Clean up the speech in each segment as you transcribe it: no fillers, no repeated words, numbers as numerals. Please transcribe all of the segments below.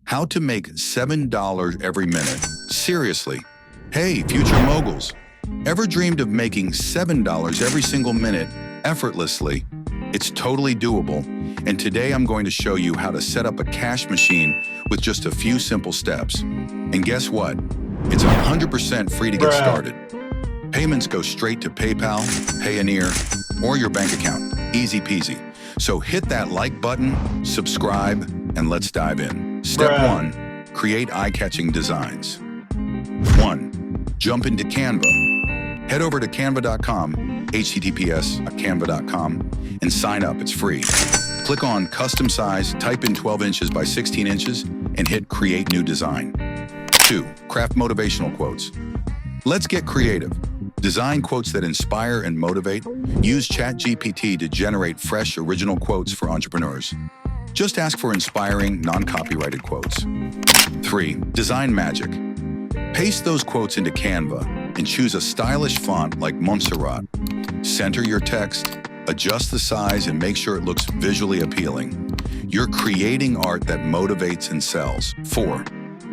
How to make $7 every minute. Seriously. Hey, future moguls. Ever dreamed of making $7 every single minute effortlessly? It's totally doable, and today I'm going to show you how to set up a cash machine with just a few simple steps. And guess what? It's 100% free to get started. Payments go straight to PayPal, Payoneer, or your bank account. Easy peasy. So hit that like button, subscribe, and let's dive in. Step 1. Create eye-catching designs. 1. Jump into Canva. Head over to canva.com, https://canva.com, and sign up. It's free. Click on Custom Size, type in 12 inches by 16 inches, and hit Create New Design. 2. Craft motivational quotes. Let's get creative. Design quotes that inspire and motivate. Use ChatGPT to generate fresh, original quotes for entrepreneurs. Just ask for inspiring, non-copyrighted quotes. 3. Design magic. Paste those quotes into Canva and choose a stylish font like Montserrat. Center your text, adjust the size, and make sure it looks visually appealing. You're creating art that motivates and sells. 4.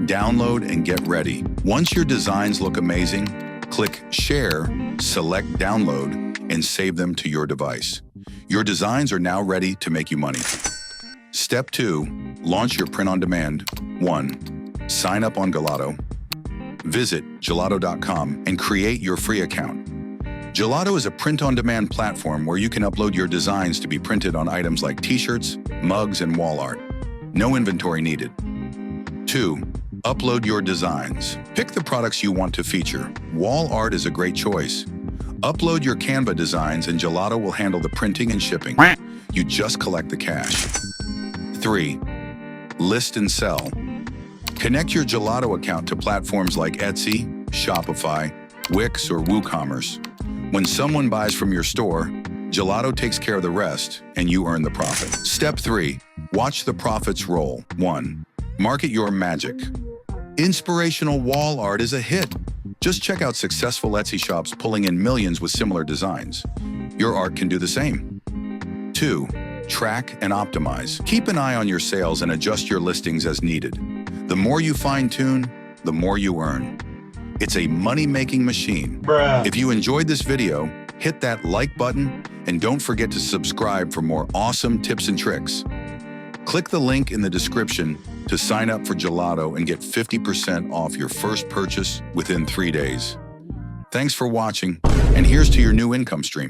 Download and get ready. Once your designs look amazing, click Share, select Download, and save them to your device. Your designs are now ready to make you money. Step 2. Launch your print-on-demand. 1. Sign up on Gelato. Visit Gelato.com and create your free account. Gelato is a print-on-demand platform where you can upload your designs to be printed on items like t-shirts, mugs, and wall art. No inventory needed. 2. Upload your designs. Pick the products you want to feature. Wall art is a great choice. Upload your Canva designs and Gelato will handle the printing and shipping. You just collect the cash. 3. List and sell. Connect your Gelato account to platforms like Etsy, Shopify, Wix, or WooCommerce. When someone buys from your store, Gelato takes care of the rest, and you earn the profit. Step 3. Watch the profits roll. 1. Market your magic. Inspirational wall art is a hit. Just check out successful Etsy shops pulling in millions with similar designs. Your art can do the same. 2. Track and optimize. Keep an eye on your sales and adjust your listings as needed. The more you fine-tune, the more you earn. It's a money-making machine. If you enjoyed this video, hit that like button and don't forget to subscribe for more awesome tips and tricks. Click the link in the description to sign up for Gelato and get 50% off your first purchase within 3 days. Thanks for watching, and here's to your new income stream.